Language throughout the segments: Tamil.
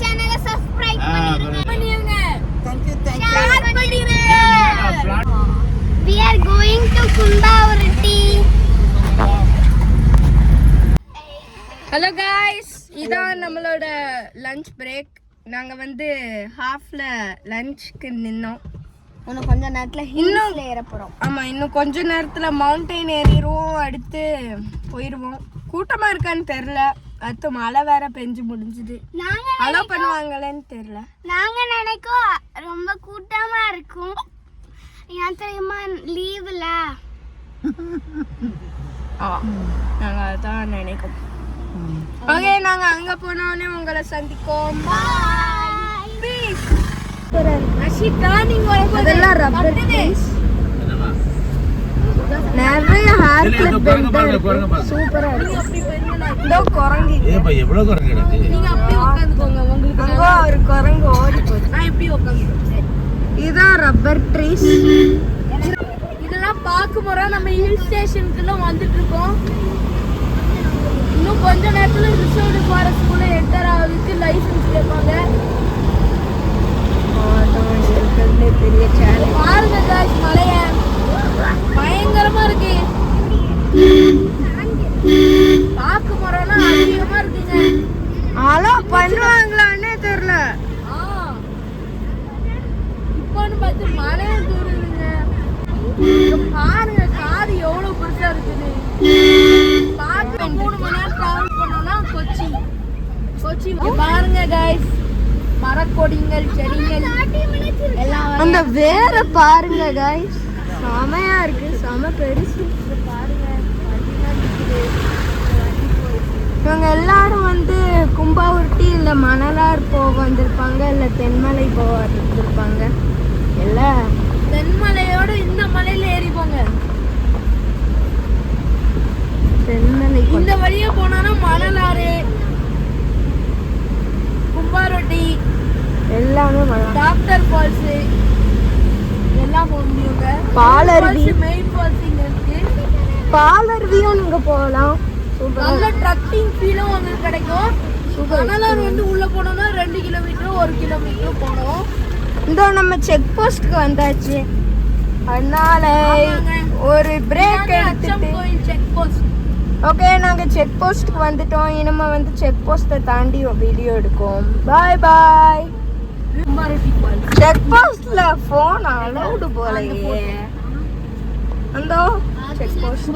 சேனலை சப்ஸ்கிரைப் பண்ணிருங்க. Thank you. We are going to Kumbavaratti. Hello guys, இதான் நம்மளோட லஞ்ச் பிரேக். நாங்கள் வந்து ஹாஃப்ல லஞ்சுக்கு நின்னோம். இன்னும் கொஞ்ச நேரத்தில் ஹில்ஸ்ல ஏற போகிறோம். ஆமாம், இன்னும் கொஞ்ச நேரத்தில் மவுண்டெயின் ஏறிடுவோம். அடுத்து போயிடுவோம். கூட்டமாக இருக்கான்னு தெரில. அடுத்து மழை வேற பெஞ்சு முடிஞ்சுது. அலோ பண்ணுவாங்களேன்னு தெரில. நாங்கள் நினைக்கோம் ரொம்ப கூட்டமாக இருக்கும். ஏன் தெரியுமா, லீவில். நாங்கள் அதான் நினைக்கோம். ஓகே, நாங்கள் அங்கே போனோடனே உங்களை சந்திக்கோம். அதெல்லாம் ரப்பர் ட்ரீஸ். நிறைய ஹேர் கிளிப் பெல்ட் சூப்பரா இருக்கு. இதோ குரங்கு. எவ்வளவு குரங்கு கிடக்கு. நீங்க அப்படியே உட்கார்ந்துக்கோங்க. உங்களுக்கு அங்க ஒரு குரங்கு ஓடி போச்சு. நான் இப்படி உட்கார்ந்துட்டேன். இதான் ரப்பர் ட்ரீஸ். இதெல்லாம் பார்க்கும்போது நம்ம ஹில் ஸ்டேஷனுக்குள்ள வந்துட்டு இருக்கோம். இன்னும் கொஞ்ச நேரத்துல ரிசர்வ்டு ஃபாரஸ்ட்குள்ள என்டர் ஆகுறதுக்கு லைசென்ஸ் கேட்பாங்க. பெரிய சேலஞ்ச் பாருங்க गाइस, மலைய பயங்கரமா இருக்கு. பாக்கு மரம்னா அதிகமா இருக்குங்க. ஆளா பண்ணுவாங்களானே தெரியல. இப்போன்னு பார்த்து மலைய தூருங்க. பாருங்க காது எவ்வளவு பெருசா இருக்குது. பாக்க 3 மணி நேரம் டிராவல் பண்ணோம்னா கொச்சி பாருங்க गाइस, மரக்கொடிங்கள் செடிகள் எல்லாம். அந்த வேற பாருங்க गाइस, செமையா இருக்கு. செம பெருசு பாருங்க. இவங்க எல்லாரும் வந்து கும்பாவரட்டி இல்லை மணலார் போக வந்திருப்பாங்க, இல்லை தென்மலை போக வந்திருப்பாங்க. இல்லை, தென்மலையோட இந்த மலையில ஏறிப்போங்க. தென்மலை இந்த வழியா போனா மணலாறு, கும்பாவரட்டி எல்லாமே டாக்டர் ஃபால்ஸ் எல்லாம் போக முடியுங்க. பாலருவி, மெயின் ஃபால்ஸ் இங்க இருக்கு. பாலருவியும் நீங்க போகலாம். நல்ல ட்ரக்கிங் ஃபீலும் உங்களுக்கு கிடைக்கும். மணலார் வந்து உள்ள போனோம்னா 2 கிலோமீட்டர் 1 கிலோமீட்டர் போனோம். இந்த நம்ம செக் போஸ்ட்க்கு வந்தாச்சு. அதனால ஒரு பிரேக் எடுத்துட்டு செக் போஸ்ட். ஓகே, நாங்க செக் போஸ்ட்க்கு வந்துட்டோம். இனிமே வந்து செக் போஸ்ட்டை தாண்டி வீடியோ எடுக்கும். பாய் பாய். செக் போஸ்ட்ல போன் அலௌடு போலையே. அந்த செக் போஸ்ட்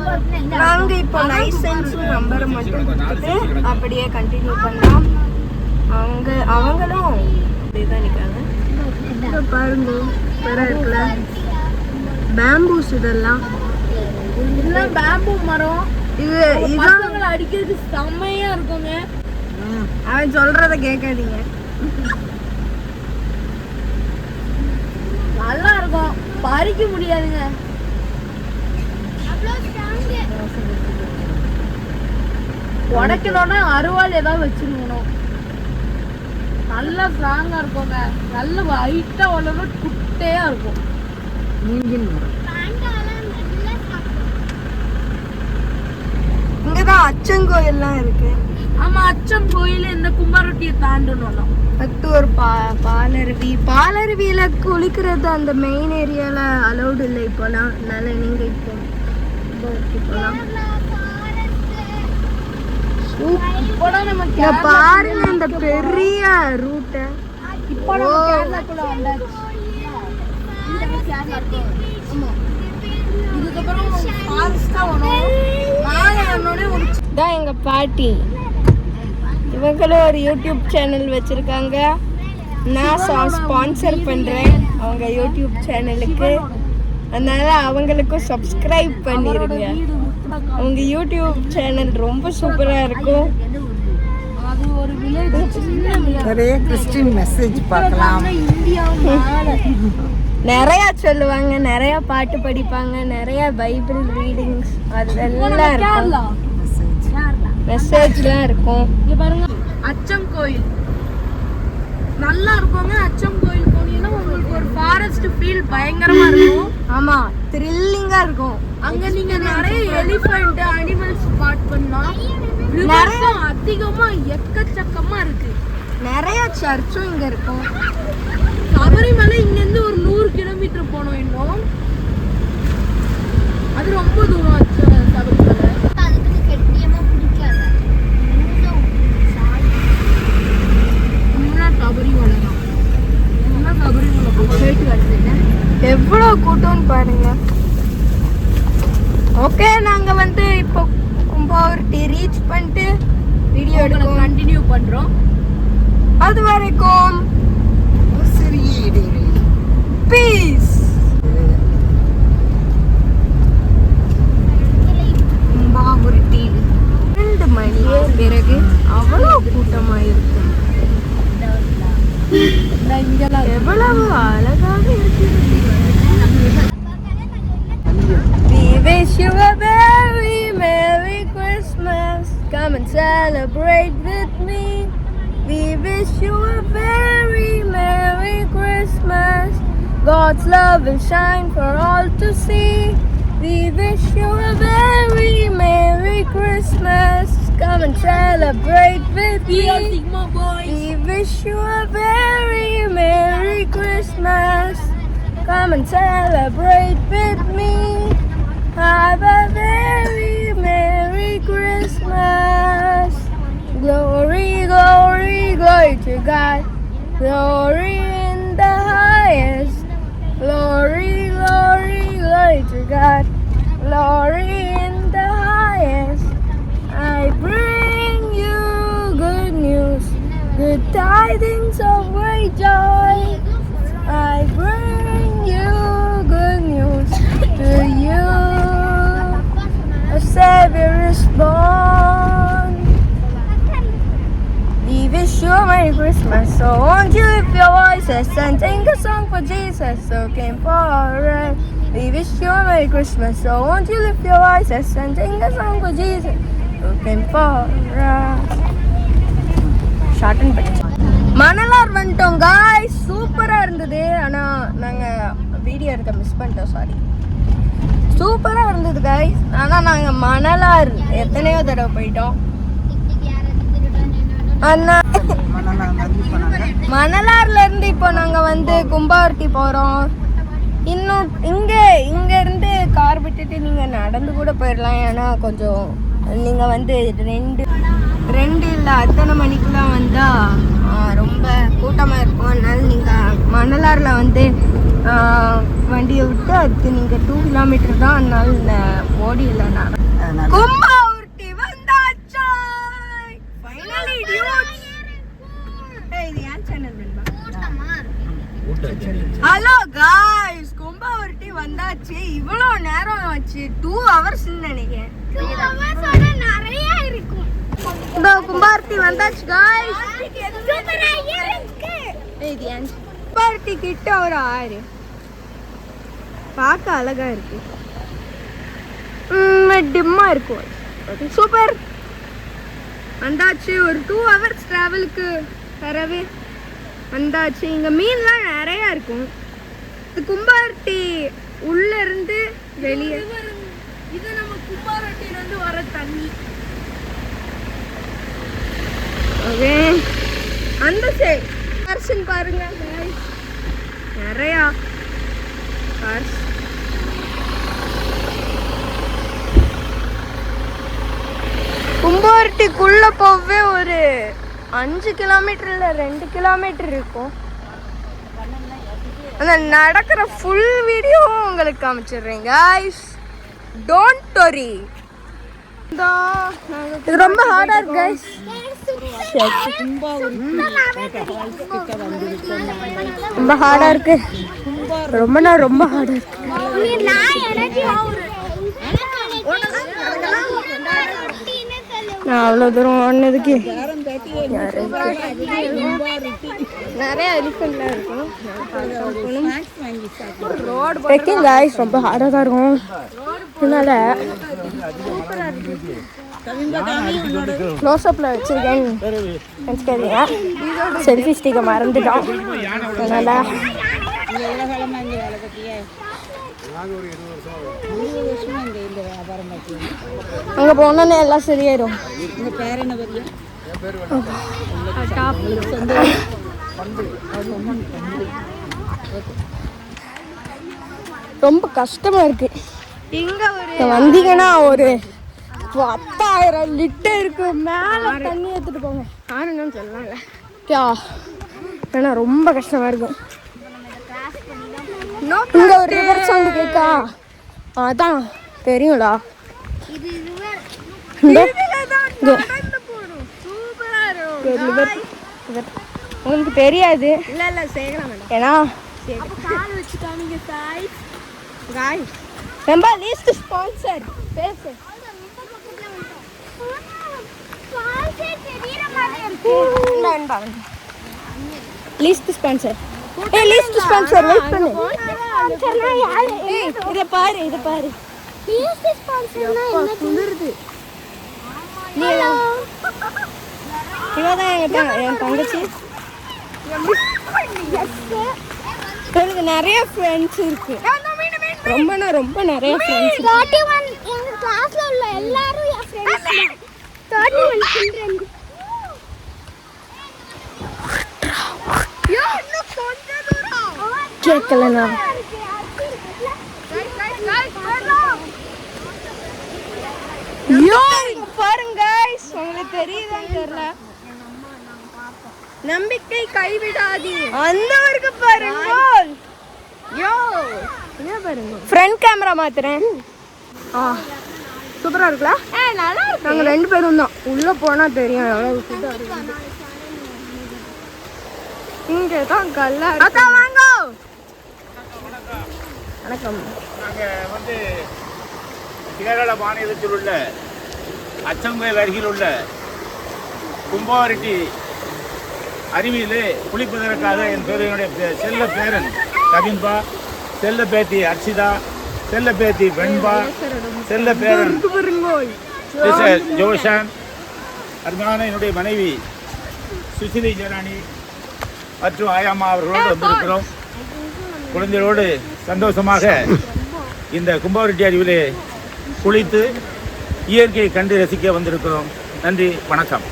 நாங்க இப்போ லைசென்ஸ் நம்பரை மட்டும் கொடுத்துட்டு அப்படியே கண்டினியூ பண்ணலாம். அவங்களும் அப்படியேதான் நிற்காங்க. பாருங்க, இருக்குல்ல பேம்பூஸ். இதெல்லாம் பேம்பூ மரம். இது இதான் அடிக்கிறது செம்மையா இருக்குங்க. அவன் சொல்றத கேட்காதீங்க. நல்லா இருக்கும், பறிக்க முடியாதுங்க. உடைக்கணும்னா அருவாள் ஏதாவது வச்சிருக்கணும். நல்லா ஸ்ட்ராங்கா இருக்குங்க. நல்ல ஹைட்டா வளரும், குட்டையா இருக்கும். இங்கதான் அச்சங்கோயில்லாம் இருக்கு. ஆமா, அச்சம் கோயில் இந்த கும்பாவரட்டியை தாண்டணும். அடுத்து ஒரு பாலருவியில குளிக்கிறது அந்த மெயின் ஏரியால அலௌடு இல்லை இப்போலாம். அதனால நீங்க இப்போ போலாம். பாருங்க இந்த பெரிய ரூட்டை. இப்போ கேரளாக்குள்ள வந்தாச்சு. இதுக்கப்புறம் ஃபாரஸ்டா வரும். எங்க பாட்டி இவங்களும் ஒரு யூடியூப் சேனல் வச்சிருக்காங்க. நான் ஸ்பான்சர் பண்றேன் அவங்க யூடியூப் சேனலுக்கு. அதனால அவங்களுக்கும் சப்ஸ்கிரைப் பண்ணிருங்க. அவங்க யூடியூப் சேனல் ரொம்ப சூப்பரா இருக்கும். நிறைய கிறிஸ்டியன் மெசேஜ் பார்க்கலாம். நிறைய சொல்லுவாங்க, நிறைய பாட்டு படிப்பாங்க, நிறைய பைபிள் ரீடிங்ஸ் அதெல்லாம் இருக்கும். மெசேஜ்லாம் இருக்கும். இங்க பாருங்க, அச்சம் கோயில் நல்லா இருக்குங்க. அச்சம் கோயில் போனீங்கன்னா உங்களுக்கு ஒரு ஃபாரஸ்ட் ஃபீல் பயங்கரமா இருக்கும். ஆமா த்ரில்லிங்கா இருக்கும். அங்க நீங்க நிறைய எலிஃபண்ட் அனிமல்ஸ் ஸ்பாட் பண்ணலாம். நிறைய அதிகமா எக்கச்சக்கமா இருக்கு. நிறைய சர்ச்சும் இங்க இருக்கும். சபரிமலை இங்க இருந்து ஒரு 100 கிலோமீட்டர் போனோம். இன்னும் அது ரொம்ப தூரம் ஆச்சு. சபரிமலை அதுக்கு கெட்டியமா பிடிக்காத சபரிமலை தான். சபரிமலை போயிட்டு வருது. எவ்வளோ கூட்டம்னு பாருங்க. ஓகே, நாங்க வந்து இப்போ கும்பாவர்ட்டி ரீச் பண்ணிட்டு வீடியோ எடுக்க கண்டினியூ பண்றோம். அது வரைக்கும் சிறிய இடைவெளி. பீஸ். கும்பாவர்ட்டி 2 மணிக்கு பிறகு அவ்வளோ கூட்டமா இருக்கும். எவ்வளவு அழகாக இருக்கிறது. We wish you a very Merry Christmas. Come and celebrate with me. We wish you a very Merry Christmas. God's love will shine for all to see. We wish you a very Merry Christmas. Come and celebrate with me. We wish you a very Merry Christmas. Come and celebrate with me. Have a very Merry Christmas. Glory, glory, glory to God. Glory in the highest. Glory, glory, glory to God. Glory in the highest. I bring you good news, good tidings of great joy. I bring you good news to you. A Savior is born. We wish you a Merry Christmas. So won't you lift your voices and sing a song for Jesus who came for us. We wish you a Merry Christmas. So won't you lift your voices and sing a song for Jesus who came for us. Short and pretty. மணலார் வந்துட்டோம் காய்ஸ். சூப்பராக இருந்தது. ஆனால் நாங்கள் வீடியோ எடுக்க மிஸ் பண்ணிட்டோம், சாரி. சூப்பராக இருந்தது காய்ஸ். ஆனால் நாங்கள் மணலார் எத்தனையோ தடவை போயிட்டோம். மணலார்ல இருந்து இப்போ நாங்கள் வந்து கும்பாவர்ட்டி போகிறோம். இன்னும் இங்கே இருந்து கார் விட்டுட்டு நீங்கள் நடந்து கூட போயிடலாம். ஏன்னா கொஞ்சம் நீங்கள் வந்து ரெண்டு இல்லை அத்தனை மணிக்கெலாம் வந்தால் ரொம்ப கூட்டமாக இருக்கும். அதனால நீங்கள் மணலாரில் வந்து வண்டியை விட்டு அதுக்கு நீங்கள் 2 கிலோமீட்டர் தான். அதனால ஓடிடலாம். நான் கும்பாவர்ட்டி வந்தாச்சா ஃபைனலி டியூட்ஸ். இது ஏன் சேனல் வேணுமா? ஹலோ காய்ஸ், கும்பாவர்ட்டி வந்தாச்சு. இவ்வளோ நேரம் ஆச்சு. 2 ஹவர்ஸ் நினைக்கிறேன். நிறைய இருக்கும். இந்த கும்பாவர்ட்டி வந்தாச்சு காய்ஸ். கும்பாவர்ட்டி கிட்ட ஒரு ஆறு பார்க்க அழகா இருக்கு. டிம்மா இருக்கும். சூப்பர் வந்தாச்சு. ஒரு 2 ஹவர்ஸ் டிராவலுக்கு தரவே வந்தாச்சு. இங்க மீன்லாம் நிறைய இருக்கும். இது கும்பாவர்ட்டி உள்ள இருந்து வெளியே. இது நம்ம கும்பாவர்ட்டில இருந்து வர தண்ணி. ஓகே, அந்த சைடு கார்ஸ் பாருங்க गाइस. நிறைய கார்ஸ். கும்பாவர்ட்டிக்குள்ள போவே ஒரு 5 கிலோமீட்டர் இல்லை 2 கிலோமீட்டர் இருக்கும். அந்த நடக்கிற ஃபுல் வீடியோ உங்களுக்கு காமிச்சிடுறேன் गाइस. Don't worry. இது ரொம்ப ஹார்டா இருக்கு गाइस. ரொம்ப ஹார்டா இருக்கு. ரொம்ப ஹார்டா இருக்கு. நான் அவ்வளோ தூரம் ஓடினதுக்கு நிறைய எலிஃபெண்ட்லாம் இருக்கும். ரோடு ட்ரெக்கிங் गाइस ரொம்ப ஹார்டாக தான் இருக்கும். அதனால க்ளோஸ்அப்பில் வச்சுருக்கேன் நினச்சிக்காதீங்க. செல்ஃபி ஸ்டிக்கை மறந்துட்டோம். அதனால் அங்க போனோன்னே எல்லாம் சரியாயிடும். ரொம்ப கஷ்டமா இருக்கு. இங்க வந்தீங்கன்னா ஒரு 10,000 லிட்டருக்கு மேல தண்ணி எடுத்துட்டு போங்க. ஆனந்தம் சொல்லலாம்ல. ஏன்னா ரொம்ப கஷ்டமா இருக்கும். இங்க ஒரு ரிவர் சவுண்ட் கேட்கா, அதான் தெரியும்டா. உங்களுக்கு தெரியாது ஏன்னா ரொம்ப லீஸ்ட் ஸ்பான்சர் பேசு. Least sponsor least sponsor wait பண்ணு. இத பாரு லீஸ்ட் ஸ்பான்சர்னா என்ன குளிருது. இவதான் என் தங்கச்சி. எனக்கு நிறைய ஃப்ரெண்ட்ஸ் இருக்கு. ரொம்ப நிறைய ஃப்ரெண்ட்ஸ். 31 எங்க கிளாஸ்ல உள்ள எல்லாரும் என் ஃப்ரெண்ட்ஸ் தான். 31 children. யோ இன்னும் கொஞ்ச தூரம் கேக்கலனா யோ பாருங்க गाइस, உங்களுக்கு தெரியுதான்னு தெரியல. நம்பிக்கை கைவிடாதீங்க. அந்த வரைக்கு பாருங்க. யோ என்ன பாருங்க. ஃப்ரண்ட் கேமரா மாத்துறேன். சூப்பரா இருக்குல? நல்லா இருக்கு. நாங்க 2 பேரும் தான். உள்ள போனா தெரியும் எவ்வளவு சூப்பரா இருக்கு. இங்க தான் கல்லா இருக்கு. அக்கா வாங்க. வணக்கம். நாங்க வந்து கேரள மாநிலத்தில் உள்ள அச்சங்கோயில் அருகில் உள்ள கும்பாவரட்டி அருவியிலே குளிப்பதற்காக என்னுடைய செல்ல பேரன் கவின்பா, செல்ல பேத்தி அர்ச்சிதா, செல்ல பேத்தி வெண்பா, செல்ல பேரன் ஜோஷான், அருமையான என்னுடைய மனைவி சுசிலி ஜெராணி மற்றும் ஆயாமா அவர்களோடு வந்திருக்கிறோம். குழந்தைகளோடு சந்தோஷமாக இந்த கும்பாவரட்டி அருவியிலே குளித்து இயற்கையை கண்டு ரசிக்க வந்திருக்கிறோம். நன்றி, வணக்கம்.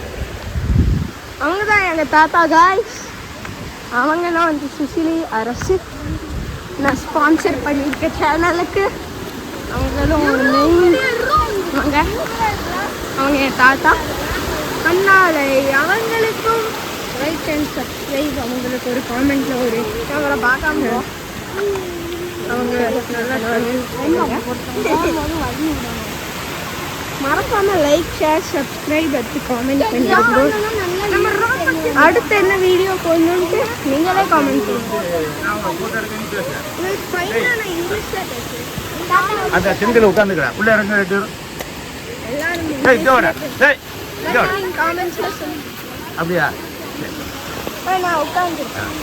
அவங்க தான் எங்கள் தாத்தா காய்ஸ். அவங்க தான் வந்து சுசிலி அரசு நான் ஸ்பான்சர் பண்ணியிருக்க சேனலுக்கு. அவங்களும் ஒரு மெயின் அவங்க என் தாத்தா. அதனால அவங்களுக்கும் லைக் அண்ட் சப்ஸ்கிரைப். அவங்களுக்கு ஒரு காமெண்ட்ல ஒரு அவங்கள பார்க்காம அவங்க மறக்காம லைக் ஷேர் சப்ஸ்கிரைப் எடுத்து காமெண்ட் பண்ணிடுங்க. அடுத்து என்ன வீடியோ போடணும்ட்டு நீங்களே காமெண்ட் பண்ணுங்க. அந்த செந்தில் உட்காந்துக்கிறேன் உள்ள இறங்க அப்படியா? நான் உட்காந்துருக்கேன்.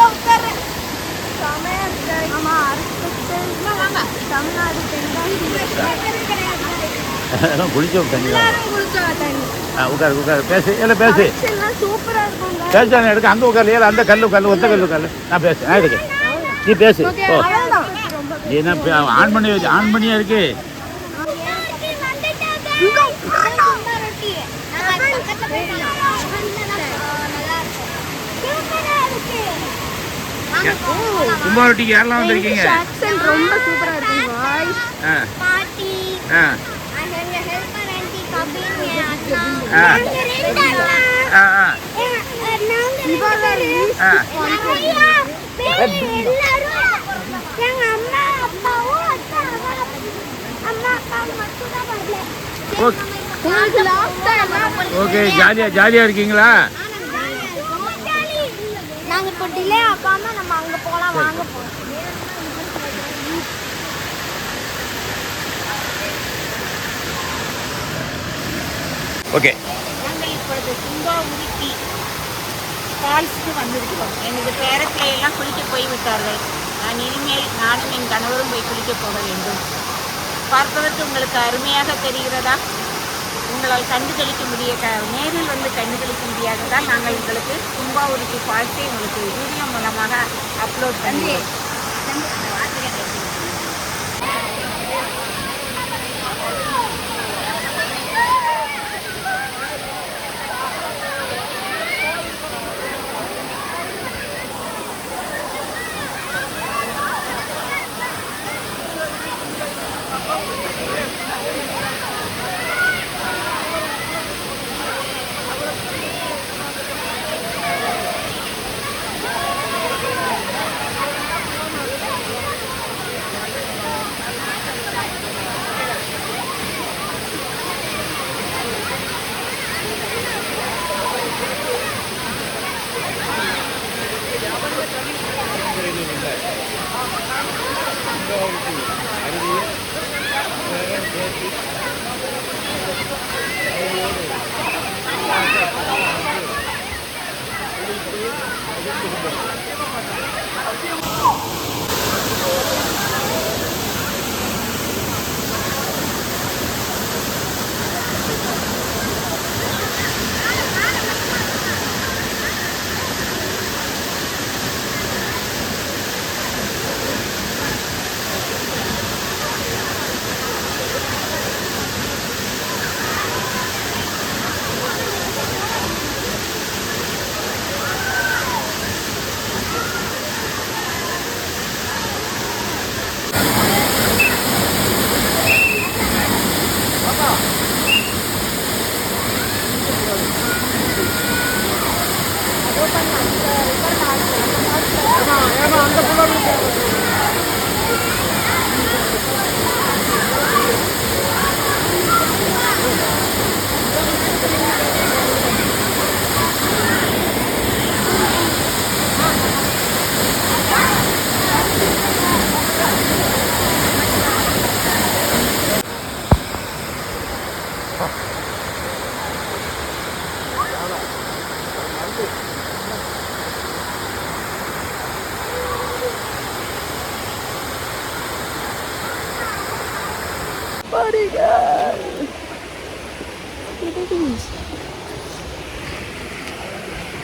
சரி. குளிச்சு உட்காரு உட்காரு பேசு இல்லை பேசு பேச எடுக்க அங்கே உட்காரு ஏல அந்த கல்லு கல்லு ஒத்த கல்லு கல்லு நான் பேசு நான் எடுக்க நீ பேசு. ஓ என்ன ஆன் பண்ணியா இருக்கு. கும்பாவரட்டிக்கு யாரெல்லாம் வந்திருக்கீங்க? ரொம்ப சூப்பரா இருக்கு வாய்ஸ். பாட்டி அங்க ஹெல்ப்பர் ஆன்ட்டி கபில் அக்கா ஓகே ஜாலியா இருக்கீங்களா? நாங்க இப்போ டிலே ஆகாம நம்ம அங்க போலாம் வாங்க போறோம். ஓகே நாங்கள் இப்பொழுது கும்பாவரட்டி ஃபால்ஸ்க்கு வந்திருக்கிறோம். எனது பேரப்பிள்ளை எல்லாம் குளிக்க போய்விட்டார்கள். நான் இனிமேல் நானும் என் கணவரும் போய் குளிக்கப் போக வேண்டும். பார்ப்பதற்கு உங்களுக்கு அருமையாக தெரிகிறதா? உங்களால் கண்டுகளிக்க நேரில் வந்து கண்டுகளிக்க முடியாததால் நாங்கள் உங்களுக்கு கும்பாவூருக்கு ஃபால்ஸை உங்களுக்கு வீடியோ மூலமாக அப்லோட் பண்ணுவோம்.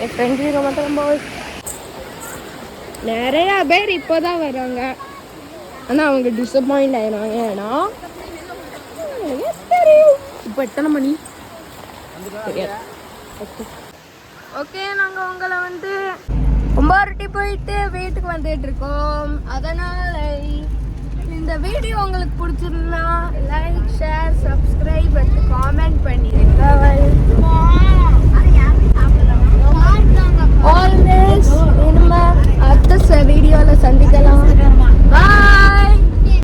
என் ஃப்ரெண்ட்ஸுக்கு மட்டும் நிறையா பேர் இப்போதான் வராங்க. ஆனால் அவங்க டிசப்பாயிண்ட் ஆயிடுவாங்க. ஏன்னா தெரியும் இப்போ எத்தனை மணி தெரியாது. ஓகே, நாங்கள் உங்களை வந்து கும்பாவூர்ட்டி போயிட்டு வீட்டுக்கு வந்துட்டு இருக்கோம். அதனால் இந்த வீடியோ உங்களுக்கு பிடிச்சிருந்தா லைக், ஷேர்